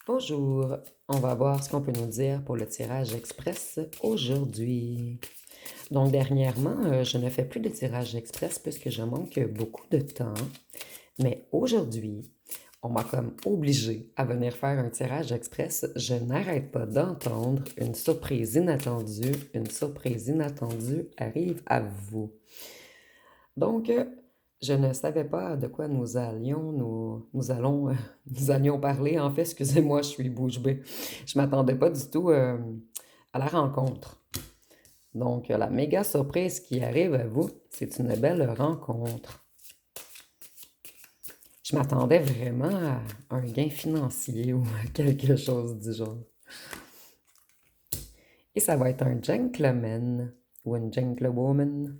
Bonjour, on va voir ce qu'on peut nous dire pour le tirage express aujourd'hui. Donc dernièrement, je ne fais plus de tirage express puisque je manque beaucoup de temps, mais aujourd'hui, on m'a comme obligé à venir faire un tirage express. Je n'arrête pas d'entendre une surprise inattendue arrive à vous. Donc, je ne savais pas de quoi nous allions parler. En fait, excusez-moi, je suis bouche bée. Je m'attendais pas du tout à la rencontre. Donc, la méga surprise qui arrive à vous, c'est une belle rencontre. Je m'attendais vraiment à un gain financier ou à quelque chose du genre. Et ça va être un gentleman ou une gentlewoman.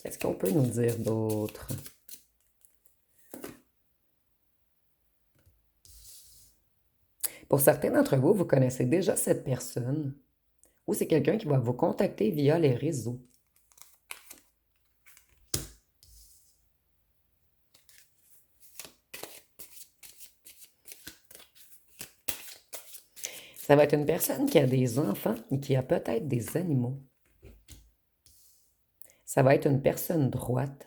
Qu'est-ce qu'on peut nous dire d'autre? Pour certains d'entre vous, vous connaissez déjà cette personne ou c'est quelqu'un qui va vous contacter via les réseaux. Ça va être une personne qui a des enfants et qui a peut-être des animaux. Ça va être une personne droite.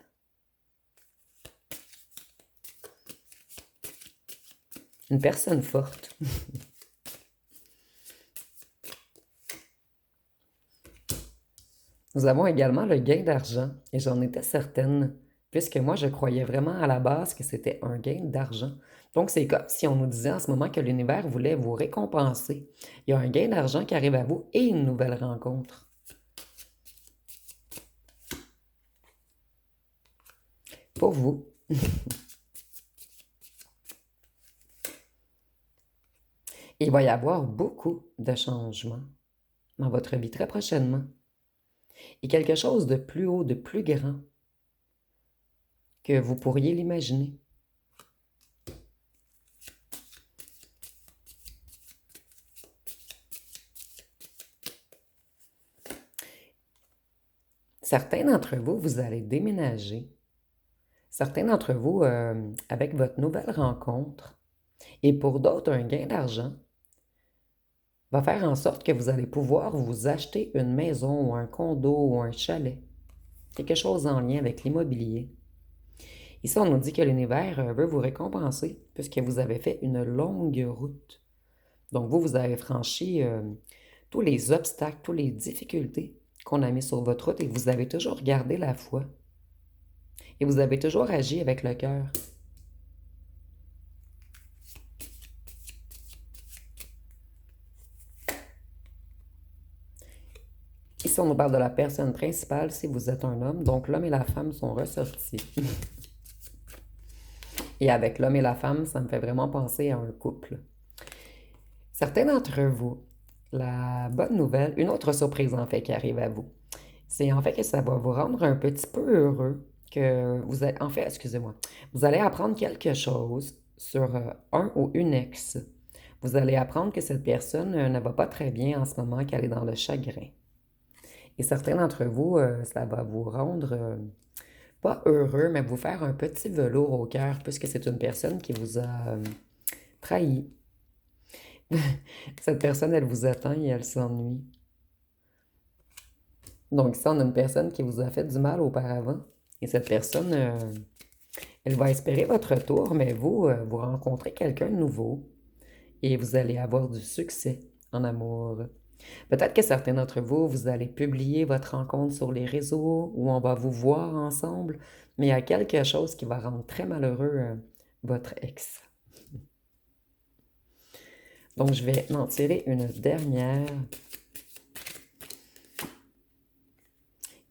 Une personne forte. Nous avons également le gain d'argent et j'en étais certaine, puisque moi je croyais vraiment à la base que c'était un gain d'argent. Donc c'est comme si on nous disait en ce moment que l'univers voulait vous récompenser. Il y a un gain d'argent qui arrive à vous et une nouvelle rencontre. Pour vous. Il va y avoir beaucoup de changements dans votre vie très prochainement. Et quelque chose de plus haut, de plus grand que vous pourriez l'imaginer. Certains d'entre vous, vous allez déménager. Certains d'entre vous, avec votre nouvelle rencontre, et pour d'autres, un gain d'argent, va faire en sorte que vous allez pouvoir vous acheter une maison ou un condo ou un chalet. Quelque chose en lien avec l'immobilier. Ici, on nous dit que l'univers veut vous récompenser puisque vous avez fait une longue route. Donc, vous avez franchi tous les obstacles, toutes les difficultés qu'on a mis sur votre route et vous avez toujours gardé la foi. Et vous avez toujours agi avec le cœur. Ici, on nous parle de la personne principale si vous êtes un homme. Donc, l'homme et la femme sont ressortis. Et avec l'homme et la femme, ça me fait vraiment penser à un couple. Certains d'entre vous, la bonne nouvelle, une autre surprise en fait qui arrive à vous, c'est en fait que ça va vous rendre un petit peu heureux que vous allez, en fait, excusez-moi, vous allez apprendre quelque chose sur un ou une ex. Vous allez apprendre que cette personne ne va pas très bien en ce moment, qu'elle est dans le chagrin. Et certains d'entre vous, ça va vous rendre pas heureux, mais vous faire un petit velours au cœur, puisque c'est une personne qui vous a trahi. Cette personne, elle vous attend et elle s'ennuie. Donc, ça, on a une personne qui vous a fait du mal auparavant. Et cette personne, elle va espérer votre retour, mais vous, vous rencontrez quelqu'un de nouveau et vous allez avoir du succès en amour. Peut-être que certains d'entre vous, vous allez publier votre rencontre sur les réseaux ou on va vous voir ensemble, mais il y a quelque chose qui va rendre très malheureux votre ex. Donc, je vais en tirer une dernière.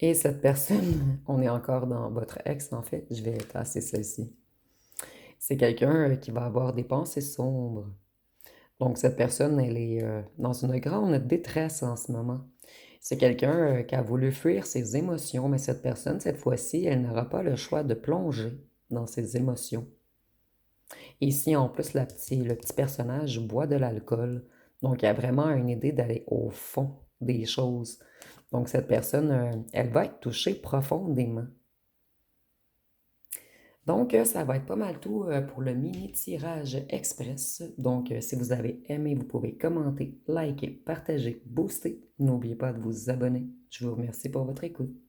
Et cette personne, on est encore dans votre ex en fait, je vais tasser celle-ci. C'est quelqu'un qui va avoir des pensées sombres. Donc cette personne, elle est dans une grande détresse en ce moment. C'est quelqu'un qui a voulu fuir ses émotions, mais cette personne, cette fois-ci, elle n'aura pas le choix de plonger dans ses émotions. Et ici, en plus, le petit personnage boit de l'alcool. Donc, il y a vraiment une idée d'aller au fond des choses. Donc, cette personne, elle va être touchée profondément. Donc, ça va être pas mal tout pour le mini tirage express. Donc, si vous avez aimé, vous pouvez commenter, liker, partager, booster. N'oubliez pas de vous abonner. Je vous remercie pour votre écoute.